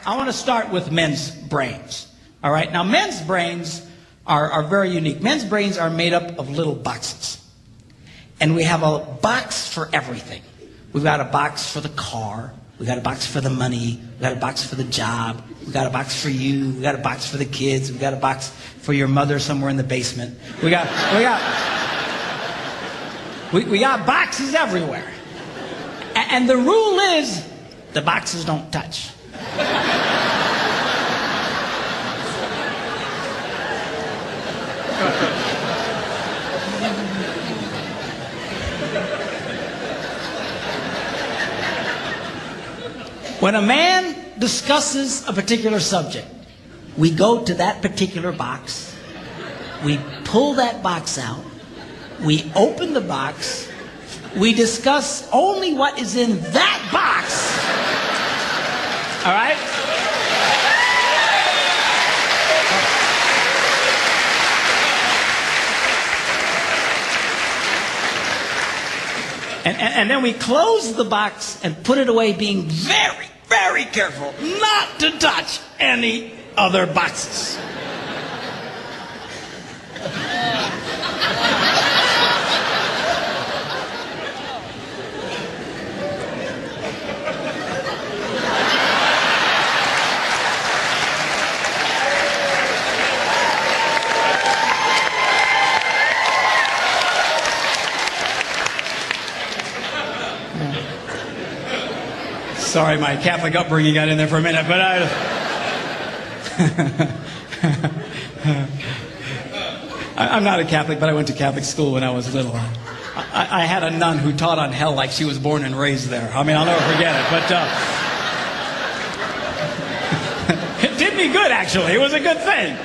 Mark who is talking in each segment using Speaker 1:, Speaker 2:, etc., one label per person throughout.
Speaker 1: I want to start with men's brains. All right? Now, men's brains are very unique. Men's brains are made up of little boxes. And we have a box for everything. We've got a box for the car. We've got a box for the money. We've got a box for the job. We've got a box for you. We've got a box for the kids. We've got a box for your mother somewhere in the basement. We got boxes everywhere. And the rule is, the boxes don't touch. When a man discusses a particular subject, we go to that particular box, we pull that box out, we open the box, we discuss only what is in that box. All right? And then we close the box and put it away, being very, very careful not to touch any other boxes. Sorry, my Catholic upbringing got in there for a minute, but I'm not a Catholic, but I went to Catholic school when I was little. I had a nun who taught on hell like she was born and raised there. I mean, I'll never forget it, but it did me good, actually. It was a good thing.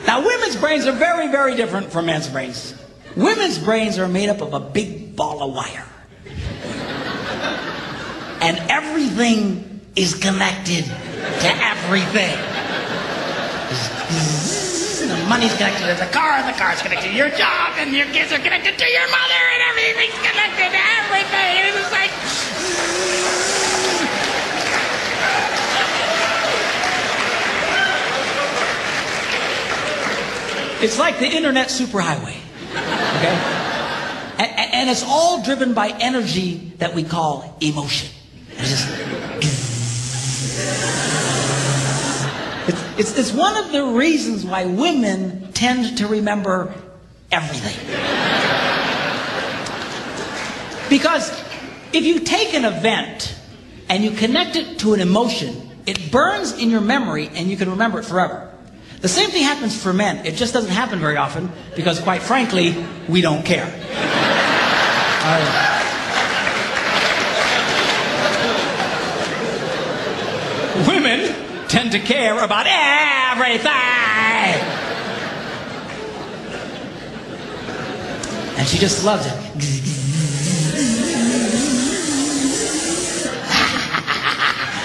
Speaker 1: Now, women's brains are very, very different from men's brains. Women's brains are made up of a big ball of wire. And everything is connected to everything. The money's connected to the car, and the car's connected to your job, and your kids are connected to your mother, and everything's connected to everything. And it's just like... It's like the internet superhighway. Okay? And it's all driven by energy that we call emotion. It's one of the reasons why women tend to remember everything. Because if you take an event and you connect it to an emotion, it burns in your memory and you can remember it forever. The same thing happens for men. It just doesn't happen very often because, quite frankly, we don't care. Women tend to care about everything. And she just loves it.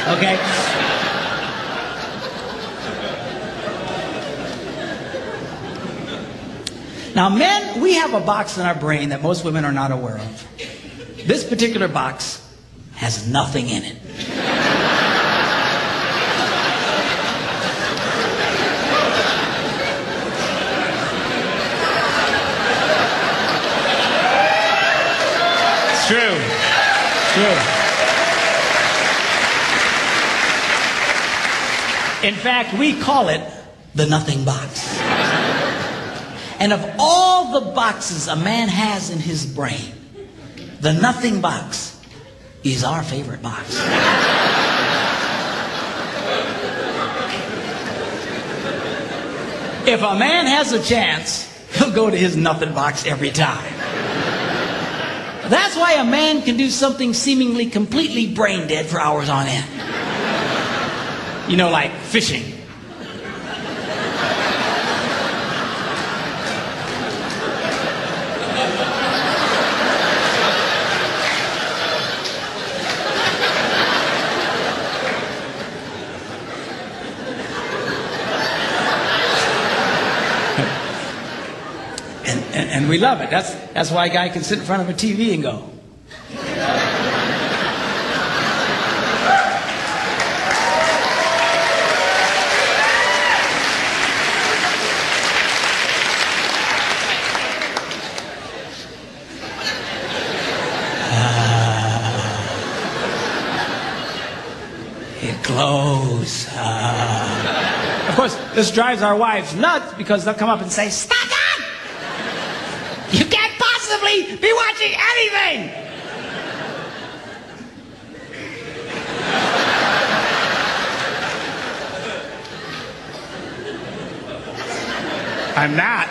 Speaker 1: Okay? Now, men, we have a box in our brain that most women are not aware of. This particular box has nothing in it. It's true. True. In fact, we call it the nothing box. And of all the boxes a man has in his brain, the nothing box is our favorite box. If a man has a chance, he'll go to his nothing box every time. That's why a man can do something seemingly completely brain dead for hours on end. You know, like fishing. And we love it. That's why a guy can sit in front of a TV and go. clothes. Of course, this drives our wives nuts because they'll come up and say, "Stop it! You can't possibly be watching anything!" I'm not.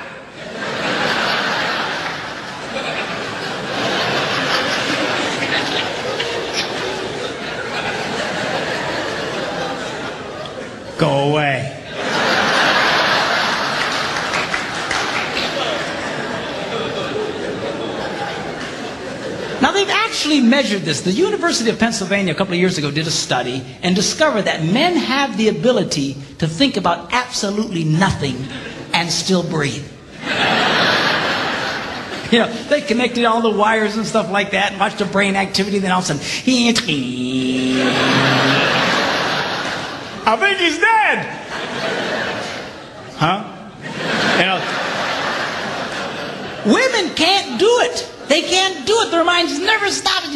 Speaker 1: Go away. Now they've actually measured this. The University of Pennsylvania a couple of years ago did a study and discovered that men have the ability to think about absolutely nothing and still breathe. You know, they connected all the wires and stuff like that and watched the brain activity, then all of a sudden, I think he's dead. Huh? You know, women can't do it. They can't do it. Their minds never stop. And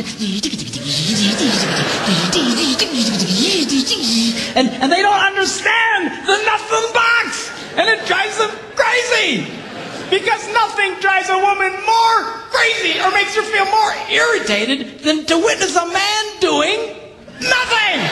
Speaker 1: they don't understand the nothing box. And it drives them crazy. Because nothing drives a woman more crazy or makes her feel more irritated than to witness a man doing nothing.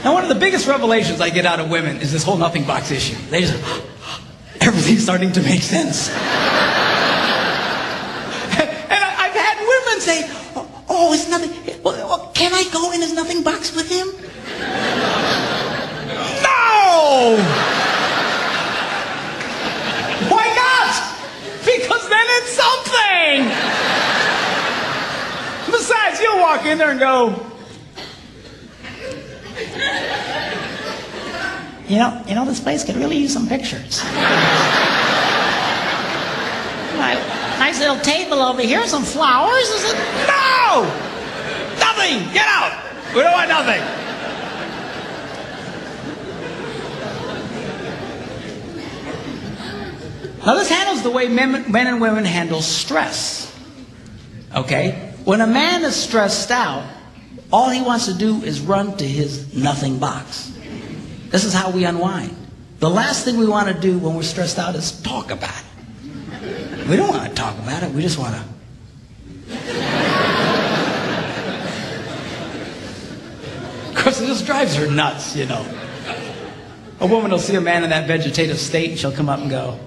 Speaker 1: Now, one of the biggest revelations I get out of women is this whole nothing box issue. They just, everything's starting to make sense. And I've had women say, "Oh, it's nothing. Well, can I go in his nothing box with him?" No! Why not? Because then it's something. Besides, you'll walk in there and go, You know, this place could really use some pictures. Nice little table over here, some flowers. Is it? No! Nothing! Get out! We don't want nothing. Now this handles the way men and women handle stress. Okay? When a man is stressed out, all he wants to do is run to his nothing box. This is how we unwind. The last thing we want to do when we're stressed out is talk about it. We don't want to talk about it. We just want to. Of course, it just drives her nuts, you know. A woman will see a man in that vegetative state and she'll come up and go,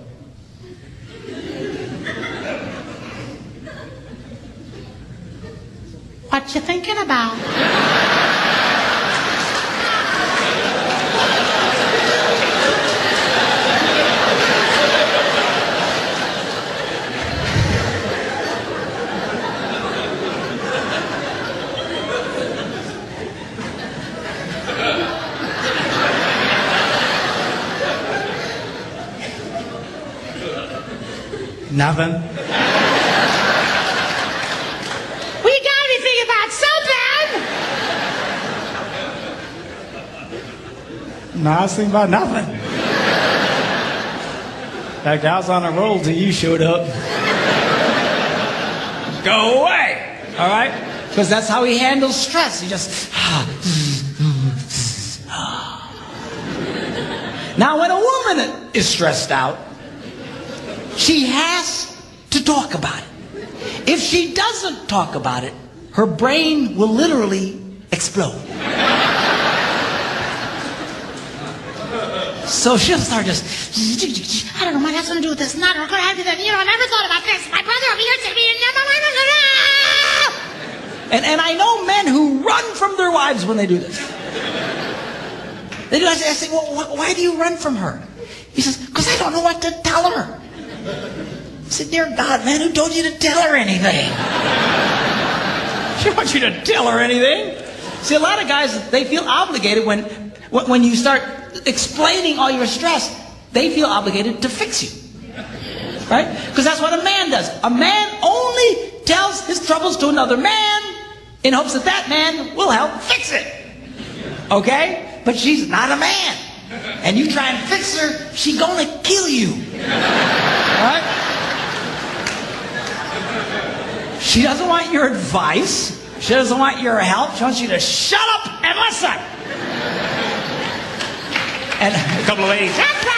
Speaker 1: "What you thinking about?" Nothing. We got anything about something? No, I was thinking about nothing. In fact, I was on a roll till you showed up. Go away. All right? Because that's how he handles stress. He just. Now, when a woman is stressed out, she has to talk about it. If she doesn't talk about it, her brain will literally explode. So she'll start just, "I don't know, might have something to do with this, not, or going to have to do that, I never thought about this. My brother over here said to me, and I know men who run from their wives when they do this. They do. I say, "Well, why do you run from her?" He says, "Because I don't know what to tell her." I said, "Dear God, man, who told you to tell her anything?" She wants you to tell her anything. See, a lot of guys, they feel obligated when you start explaining all your stress, they feel obligated to fix you. Right? Because that's what a man does. A man only tells his troubles to another man in hopes that that man will help fix it. Okay? But she's not a man. and you try and fix her, she gonna kill you. Right? She doesn't want your advice. She doesn't want your help. She wants you to shut up and listen. And a couple of ladies, that's right.